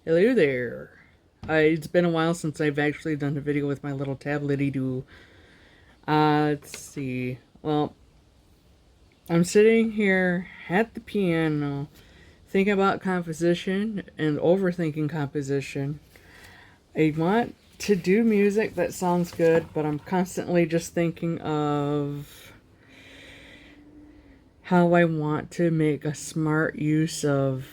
Hello there. It's been a while since I've actually done a video with my little tablety do. Let's see. Well, I'm sitting here at the piano thinking about composition and overthinking composition. I want to do music that sounds good, but I'm constantly just thinking of how I want to make a smart use of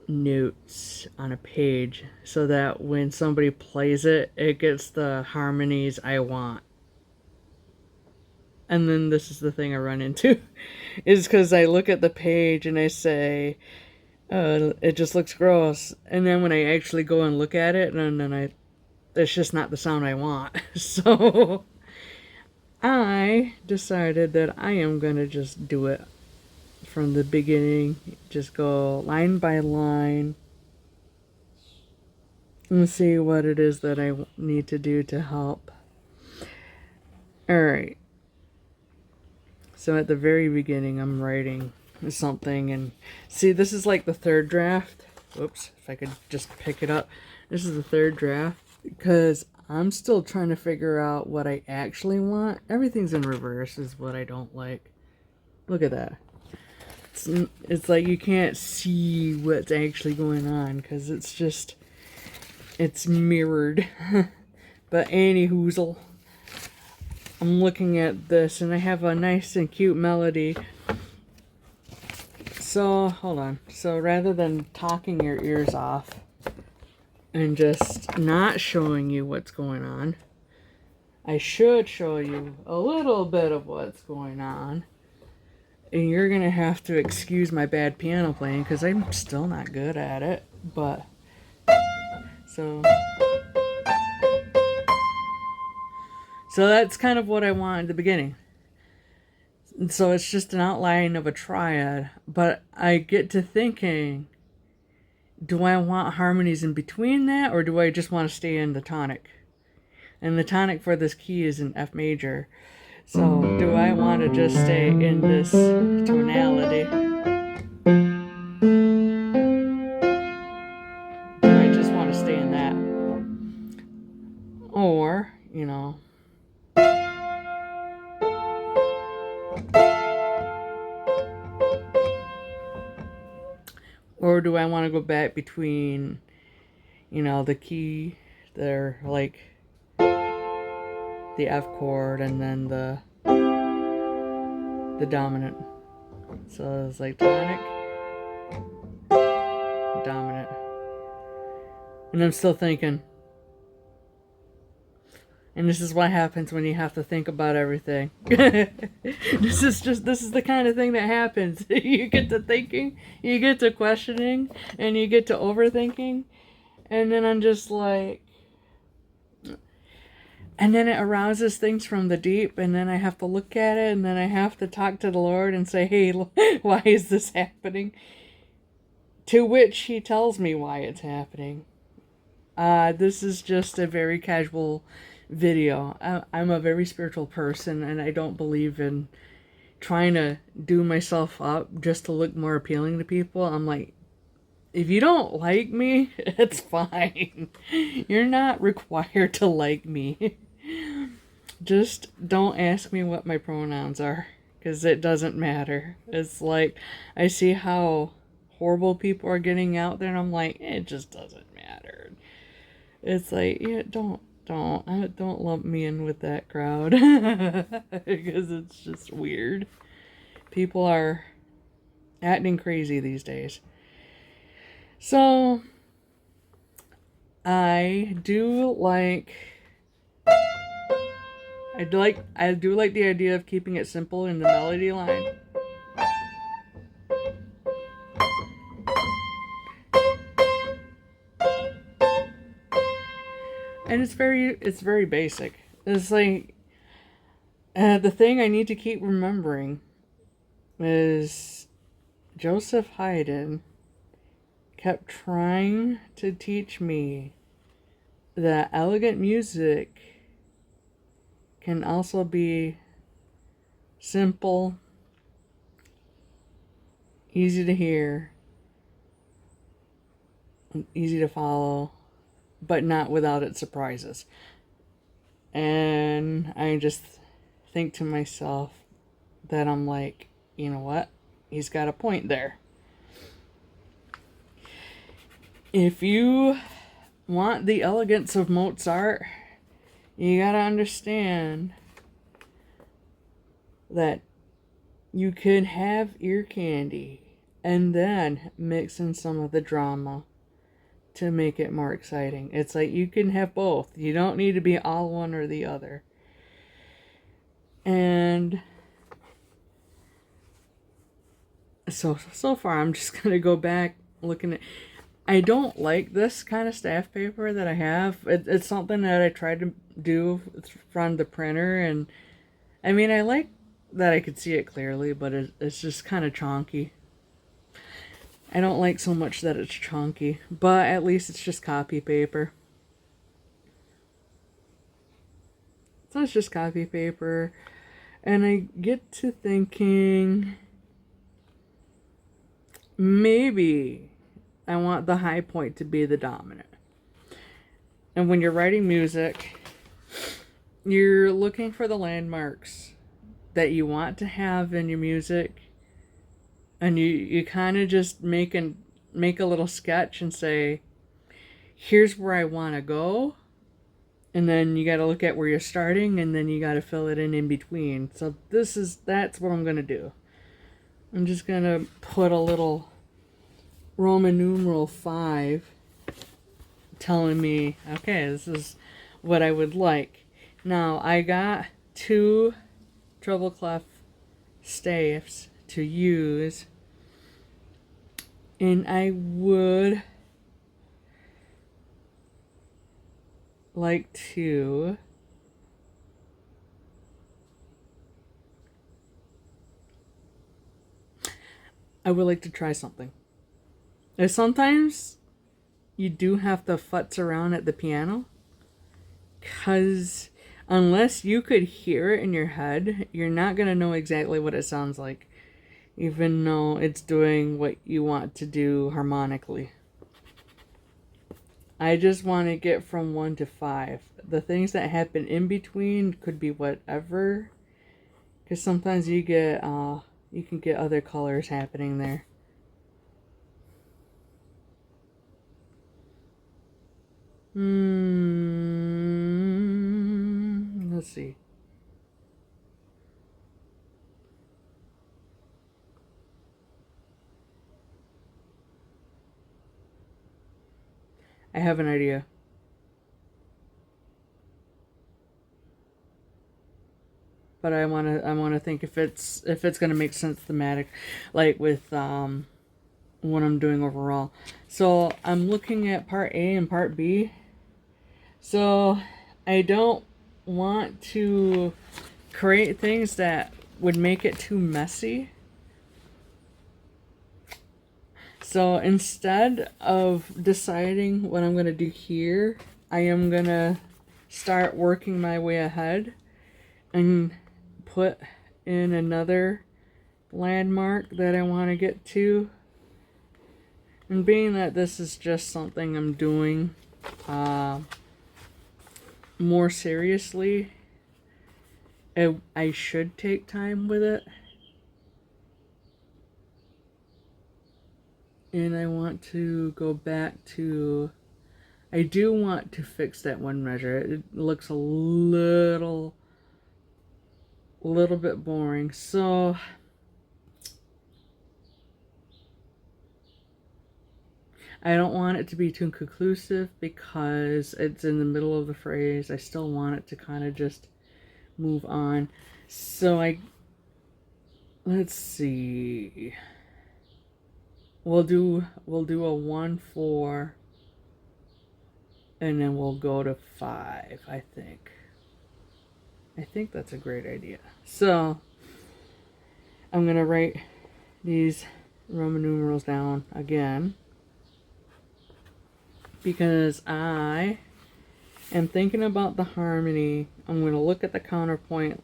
notes on a page so that when somebody plays it, it gets the harmonies I want. And then this is the thing I run into is because I look at the page and I say, it just looks gross. And then when I actually go and look at it, and then it's just not the sound I want. So I decided that I am going to just do it from the beginning, just go line by line and see what it is that I need to do to help. Alright, so at the very beginning, I'm writing something, and see, this is like the third draft. Whoops, if I could just pick it up. This is the third draft because I'm still trying to figure out what I actually want. Everything's in reverse, is what I don't like. Look at that. It's like you can't see what's actually going on because it's mirrored. But anywhoozle, I'm looking at this and I have a nice and cute melody. So, hold on. So, rather than talking your ears off and just not showing you what's going on, I should show you a little bit of what's going on. And you're going to have to excuse my bad piano playing because I'm still not good at it. But, so. So that's kind of what I want at the beginning. And so it's just an outline of a triad. But I get to thinking, do I want harmonies in between that, or do I just want to stay in the tonic? And the tonic for this key is in F major. So do I want to just stay in this tonality? Do I just want to stay in that? Or, or do I want to go back between, the key, they're like the F chord and then the dominant. So it's like tonic, dominant. And I'm still thinking. And this is what happens when you have to think about everything. This is the kind of thing that happens. You get to thinking, you get to questioning, and you get to overthinking. And then I'm just like, and then it arouses things from the deep, and then I have to look at it, and then I have to talk to the Lord and say, hey, why is this happening? To which he tells me why it's happening. This is just a very casual video. I'm a very spiritual person, and I don't believe in trying to do myself up just to look more appealing to people. I'm like, if you don't like me, it's fine. You're not required to like me. Just don't ask me what my pronouns are, because it doesn't matter. It's like, I see how horrible people are getting out there, and I'm like, it just doesn't matter. It's like, yeah, don't lump me in with that crowd because it's just weird. People are acting crazy these days. So I do like I do like the idea of keeping it simple in the melody line. And it's very basic. It's like the thing I need to keep remembering is Joseph Haydn kept trying to teach me that elegant music can also be simple, easy to hear, easy to follow, but not without its surprises. And I just think to myself that I'm like, you know what? He's got a point there. If you want the elegance of Mozart, you gotta understand that you can have ear candy and then mix in some of the drama to make it more exciting. It's like you can have both. You don't need to be all one or the other. And so far I'm just gonna go back looking at. I don't like this kind of staff paper that I have. It's something that I tried to do from the printer, and I mean I like that I could see it clearly, but it's just kind of chonky. I don't like so much that it's chunky, but at least it's just copy paper. So it's just copy paper, and I get to thinking maybe I want the high point to be the dominant. And when you're writing music, you're looking for the landmarks that you want to have in your music, and you kind of just make a little sketch and say, here's where I want to go, and then you got to look at where you're starting, and then you got to fill it in between. So that's what I'm going to do. I'm just going to put a little Roman numeral 5 telling me, okay, this is what I would like. Now, I got 2 treble clef staves to use, and I would like to try something. And sometimes you do have to futz around at the piano, because unless you could hear it in your head, you're not going to know exactly what it sounds like, even though it's doing what you want to do harmonically. I just want to get from 1 to 5. The things that happen in between could be whatever, because sometimes you can get other colors happening there. Let's see. I have an idea. But I wanna think if it's gonna make sense thematic, like with what I'm doing overall. So I'm looking at part A and part B. So I don't want to create things that would make it too messy. So instead of deciding what I'm going to do here, I am going to start working my way ahead and put in another landmark that I want to get to. And being that this is just something I'm doing more seriously, I should take time with it. And I want to go back to, I do want to fix that one measure. It looks a little bit boring. So I don't want it to be too conclusive because it's in the middle of the phrase. I still want it to kind of just move on. So let's see. We'll do a 1-4, and then we'll go to 5. I think that's a great idea. So I'm gonna write these Roman numerals down again, because I am thinking about the harmony. I'm going to look at the counterpoint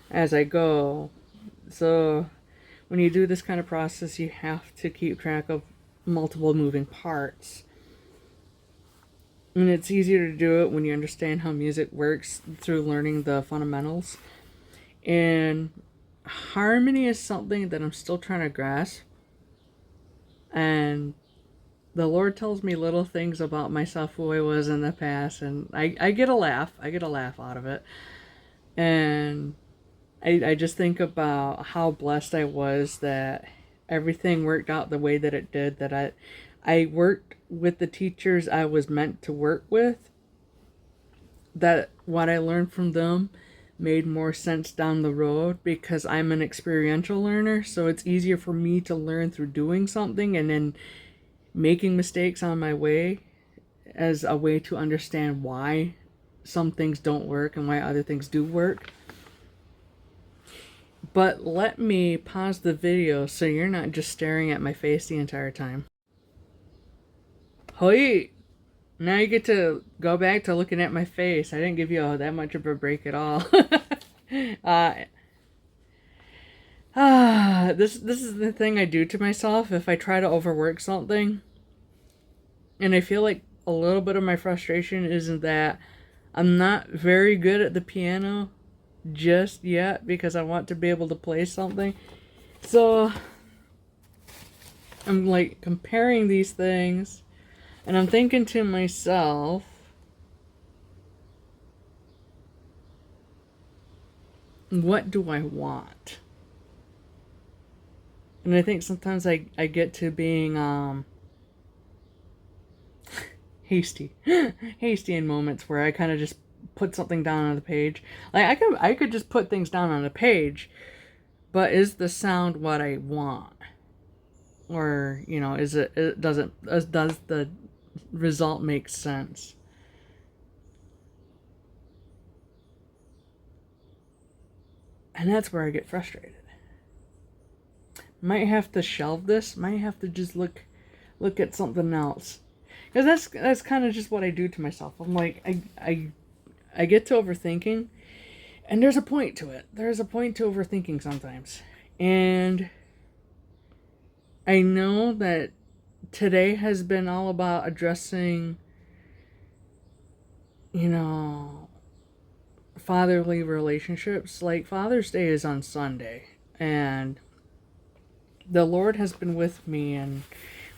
as I go. So when you do this kind of process, you have to keep track of multiple moving parts. And it's easier to do it when you understand how music works through learning the fundamentals. And harmony is something that I'm still trying to grasp. And the Lord tells me little things about myself, who I was in the past, and I get a laugh. I get a laugh out of it. And I just think about how blessed I was that everything worked out the way that it did, that I worked with the teachers I was meant to work with, that what I learned from them made more sense down the road because I'm an experiential learner, so it's easier for me to learn through doing something and then making mistakes on my way as a way to understand why some things don't work and why other things do work. But let me pause the video so you're not just staring at my face the entire time. Hoi! Now you get to go back to looking at my face. I didn't give you that much of a break at all. This is the thing I do to myself if I try to overwork something. And I feel like a little bit of my frustration isn't that I'm not very good at the piano just yet because I want to be able to play something. So I'm like comparing these things and I'm thinking to myself, what do I want? And I think sometimes I get to being hasty in moments where I kind of just put something down on the page. Like I could just put things down on a page, but is the sound what I want? Or, you know, does the result make sense? And that's where I get frustrated. Might have to shelve this, might have to just look at something else. Because that's kind of just what I do to myself. I'm like, I get to overthinking, and there's a point to it. There's a point to overthinking sometimes. And I know that today has been all about addressing, you know, fatherly relationships. Like Father's Day is on Sunday, and the Lord has been with me and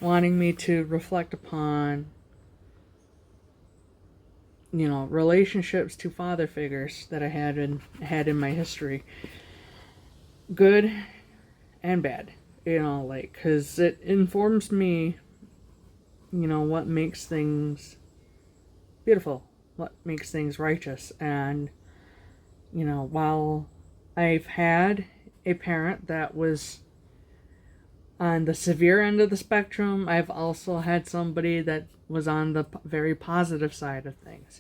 wanting me to reflect upon, you know, relationships to father figures that I had in my history, good and bad, you know, like, because it informs me, you know, what makes things beautiful, what makes things righteous. And, you know, while I've had a parent that was on the severe end of the spectrum, I've also had somebody that was on the very positive side of things.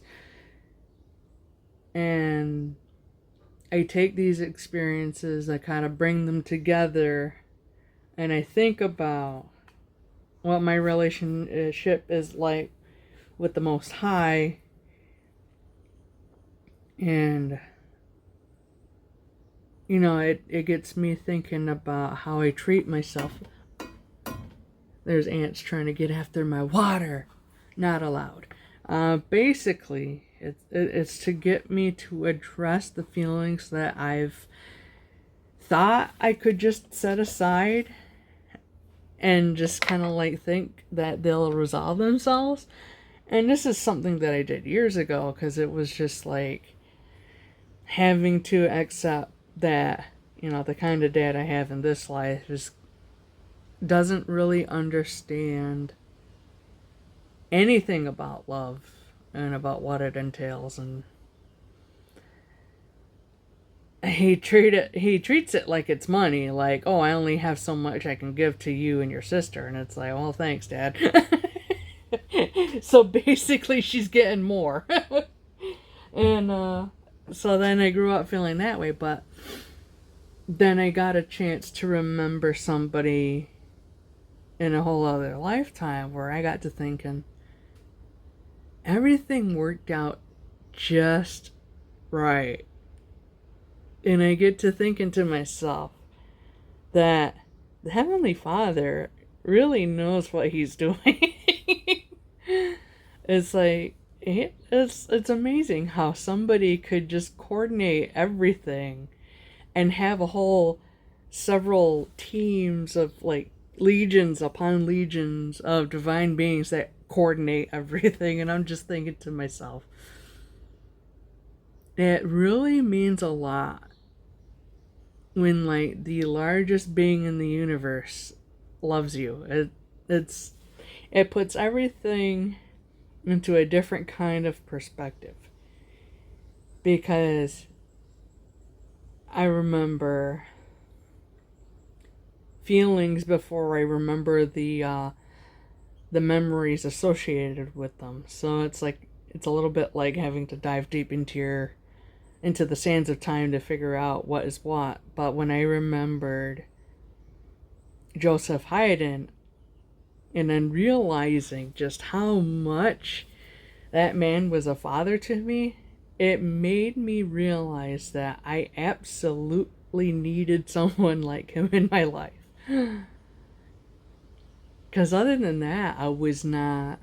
And I take these experiences, I kind of bring them together, and I think about what my relationship is like with the Most High. And, you know, it gets me thinking about how I treat myself. There's ants trying to get after my water. Not allowed. Basically, it's to get me to address the feelings that I've thought I could just set aside and just kind of like think that they'll resolve themselves. And this is something that I did years ago because it was just like having to accept that, you know, the kind of dad I have in this life doesn't really understand anything about love and about what it entails. And he treats it like it's money, like, oh, I only have so much I can give to you and your sister. And it's like, well, thanks, Dad. So basically she's getting more. And so then I grew up feeling that way. But then I got a chance to remember somebody in a whole other lifetime where I got to thinking everything worked out just right. And I get to thinking to myself that the Heavenly Father really knows what he's doing. It's like It's amazing how somebody could just coordinate everything and have a whole several teams of like legions upon legions of divine beings that coordinate everything. And I'm just thinking to myself, it really means a lot when like the largest being in the universe loves you. It puts everything into a different kind of perspective. Because I remember feelings before I remember the memories associated with them. So it's a little bit like having to dive deep into the sands of time to figure out what is what. But when I remembered Joseph Haydn, and then realizing just how much that man was a father to me, it made me realize that I absolutely needed someone like him in my life. Because other than that, I was not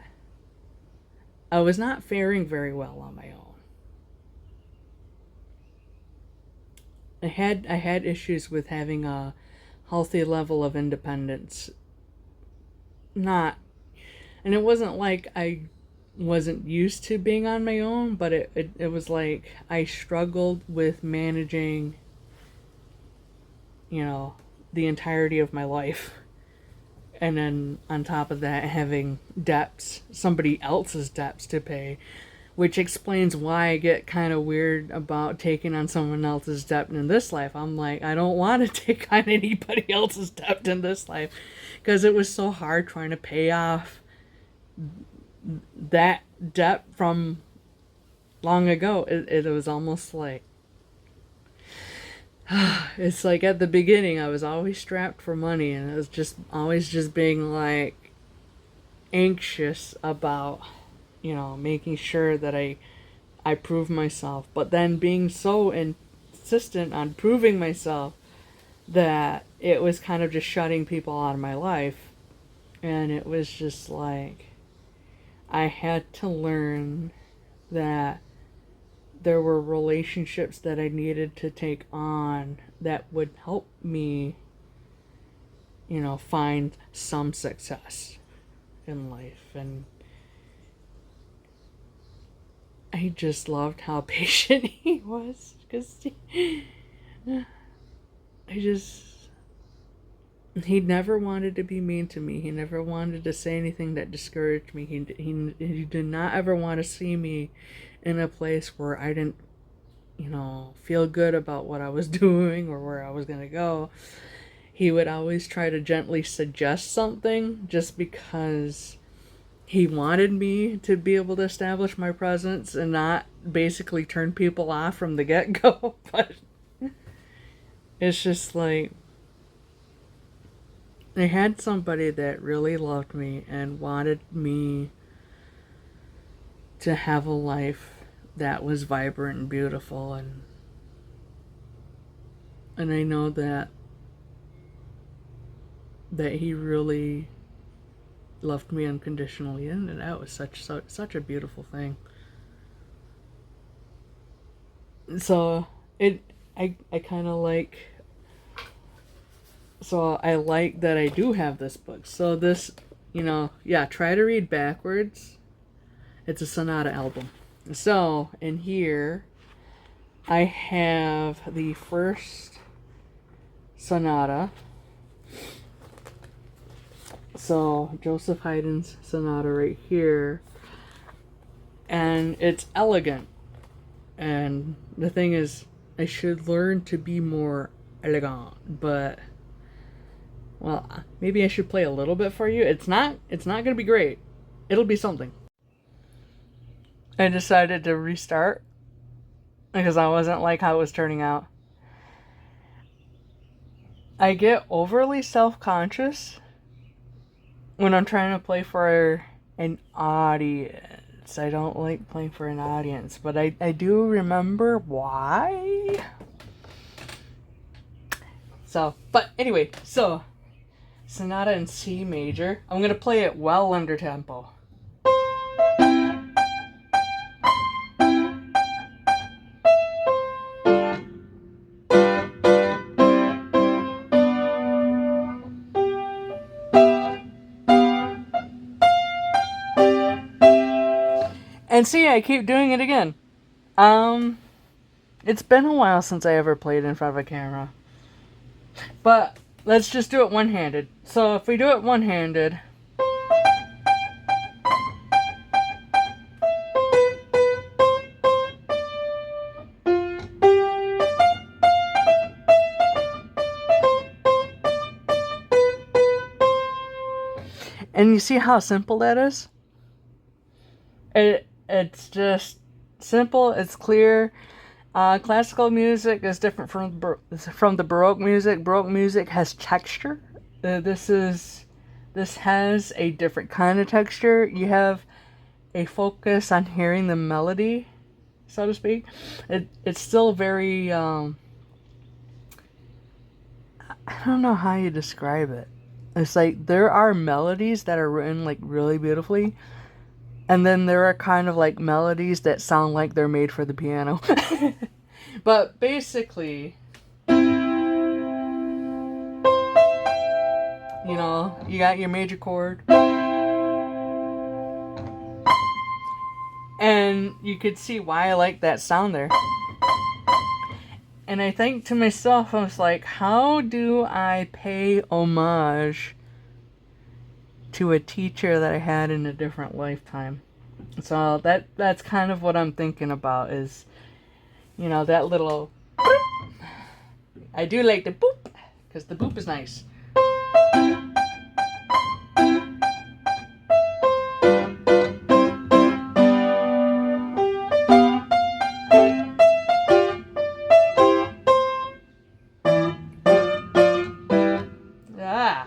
faring very well on my own. I had issues with having a healthy level of independence. Not, and it wasn't like I wasn't used to being on my own, but it was like I struggled with managing, the entirety of my life. And then on top of that, having debts, somebody else's debts to pay, which explains why I get kind of weird about taking on someone else's debt in this life. I'm like, I don't want to take on anybody else's debt in this life, because it was so hard trying to pay off that debt from long ago. It was almost like, it's like at the beginning I was always strapped for money, and it was just always just being like anxious about making sure that I prove myself, but then being so insistent on proving myself that it was kind of just shutting people out of my life. And it was just like I had to learn that there were relationships that I needed to take on that would help me, find some success in life. And I just loved how patient he was, because he never wanted to be mean to me. He never wanted to say anything that discouraged me. He did not ever want to see me in a place where I didn't, feel good about what I was doing or where I was going to go. He would always try to gently suggest something just because he wanted me to be able to establish my presence and not basically turn people off from the get-go. But it's just like, I had somebody that really loved me and wanted me to have a life that was vibrant and beautiful, and I know that he really loved me unconditionally, and that was such a beautiful thing. So I kind of like, so I like that I do have this book. So this, try to read backwards. It's a sonata album. So in here I have the first sonata. So Joseph Haydn's sonata right here, and it's elegant. And the thing is, I should learn to be more elegant, but well, maybe I should play a little bit for you. It's not gonna be great. It'll be something. I decided to restart because I wasn't like how it was turning out. I get overly self-conscious when I'm trying to play for an audience. I don't like playing for an audience, but I do remember why. So, but anyway, so sonata in C major. I'm gonna play it well under tempo. And see, I keep doing it again. It's been a while since I ever played in front of a camera. But let's just do it one-handed. So if we do it one-handed, and you see how simple that is? It's just simple, it's clear. Classical music is different from the Baroque music. Baroque music has texture. This has a different kind of texture. You have a focus on hearing the melody, so to speak. It's still very I don't know how you describe it. It's like there are melodies that are written like really beautifully, and then there are kind of like melodies that sound like they're made for the piano. But basically, you know, you got your major chord, and you could see why I like that sound there. And I think to myself, I was like, how do I pay homage to a teacher that I had in a different lifetime? So that's kind of what I'm thinking about is, you know, that little boop. I do like the boop, because the boop is nice. Ah.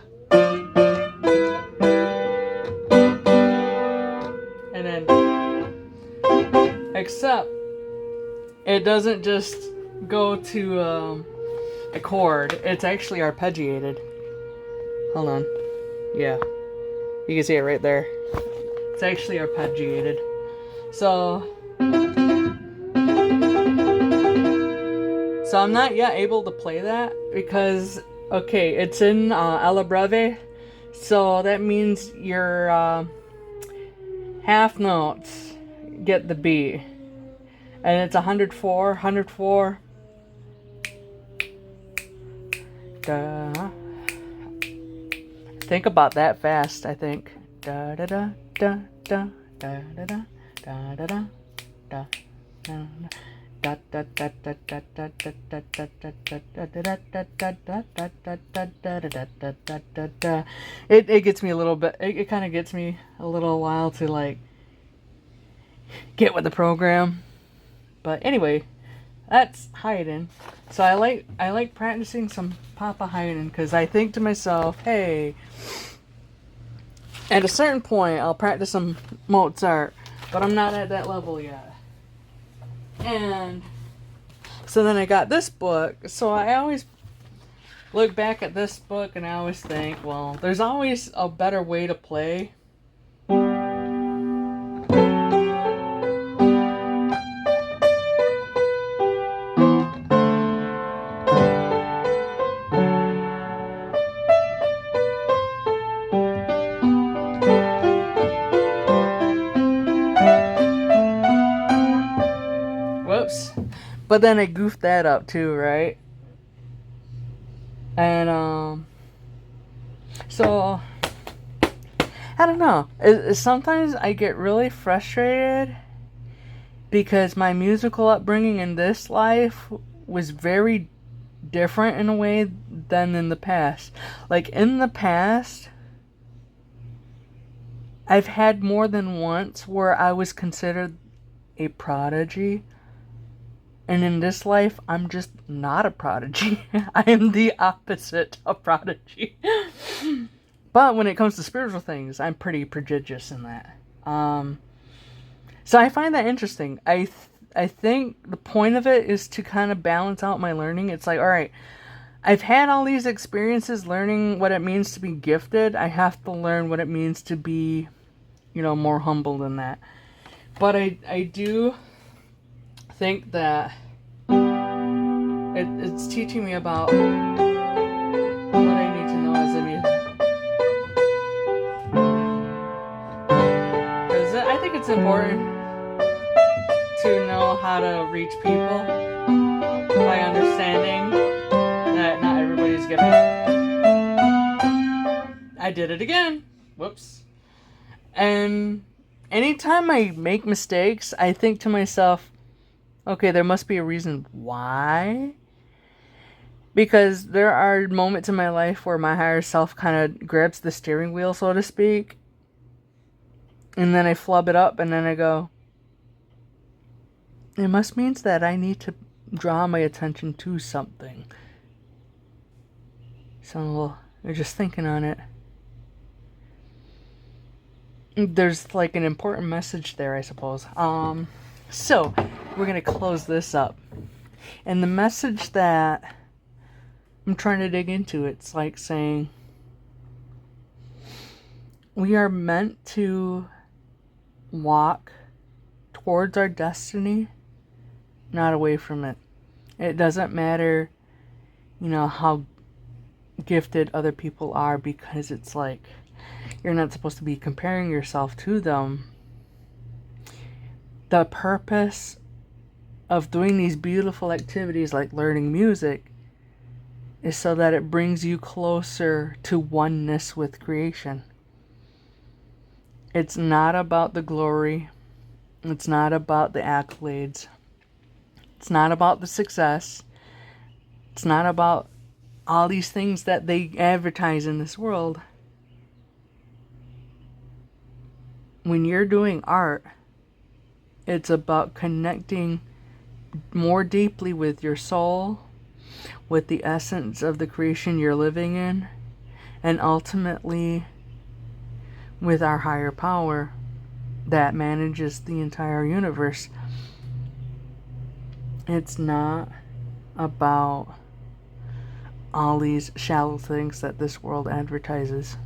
And then, except, it doesn't just go to a chord. It's actually arpeggiated. Hold on. Yeah. You can see it right there. It's actually arpeggiated. So I'm not yet able to play that because, okay, it's in alla breve. So that means your half notes get the beat. And it's 104. Da. Think about that fast, I think. Da da da da da da da da da da da da da. It gets me a little bit. It kind of gets me a little while to like get with the program. But anyway, that's Haydn. So I like practicing some Papa Haydn because I think to myself, hey, at a certain point I'll practice some Mozart, but I'm not at that level yet. And so then I got this book. So I always look back at this book and I always think, well, there's always a better way to play. Whoops. But then I goofed that up too, right? And so I don't know. Sometimes I get really frustrated because my musical upbringing in this life was very different in a way than in the past. Like in the past, I've had more than once where I was considered a prodigy. And in this life, I'm just not a prodigy. I am the opposite of prodigy. But when it comes to spiritual things, I'm pretty prodigious in that. So I find that interesting. I think the point of it is to kind of balance out my learning. It's like, all right, I've had all these experiences learning what it means to be gifted. I have to learn what it means to be, you know, more humble than that. But I do think that it's teaching me about what I need to know as a musician. Because I think it's important to know how to reach people by understanding that not everybody's gifted. I did it again. Whoops. And anytime I make mistakes, I think to myself, okay, there must be a reason why. Because there are moments in my life where my higher self kind of grabs the steering wheel, so to speak. And then I flub it up and then I go, it must means that I need to draw my attention to something. So you're just thinking on it. There's like an important message there, I suppose. So we're gonna close this up. And the message that I'm trying to dig into, it's like saying we are meant to walk towards our destiny, not away from it. It doesn't matter, how gifted other people are, because it's like you're not supposed to be comparing yourself to them. The purpose of doing these beautiful activities like learning music is so that it brings you closer to oneness with creation. It's not about the glory. It's not about the accolades. It's not about the success. It's not about all these things that they advertise in this world. When you're doing art, it's about connecting more deeply with your soul, with the essence of the creation you're living in, and ultimately with our higher power that manages the entire universe. It's not about all these shallow things that this world advertises.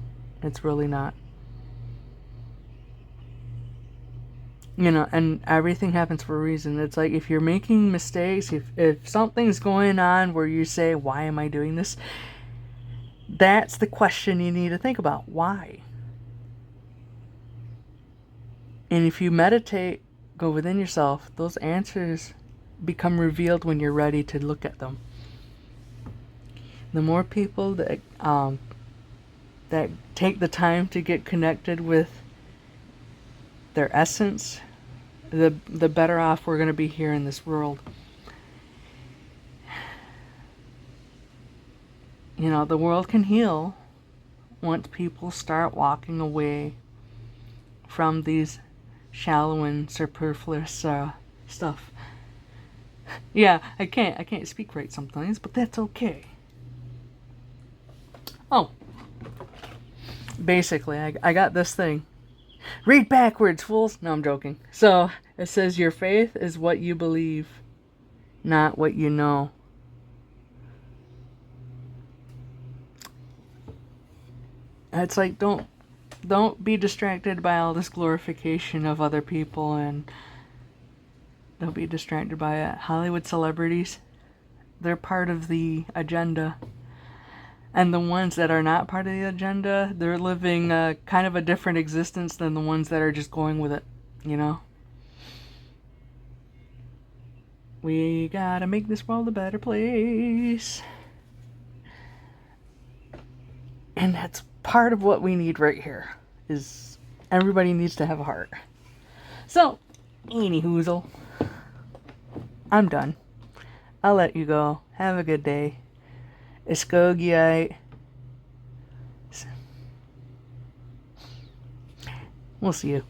It's really not. And everything happens for a reason. It's like if you're making mistakes, if something's going on where you say, why am I doing this? That's the question you need to think about. Why? And if you meditate, go within yourself, those answers become revealed when you're ready to look at them. The more people that take the time to get connected with their essence, the better off we're going to be here in this world. The world can heal once people start walking away from these shallow and superfluous stuff. Yeah, I can't speak right sometimes, but that's okay. Oh, basically, I got this thing. Read backwards, fools. No, I'm joking. So, it says your faith is what you believe, not what you know. It's like, don't be distracted by all this glorification of other people, and don't be distracted by it. Hollywood celebrities, they're part of the agenda. And the ones that are not part of the agenda, they're living kind of a different existence than the ones that are just going with it, We gotta make this world a better place. And that's part of what we need right here, is everybody needs to have a heart. So, anyhoozle, I'm done. I'll let you go. Have a good day. Iskogiite. We'll see you.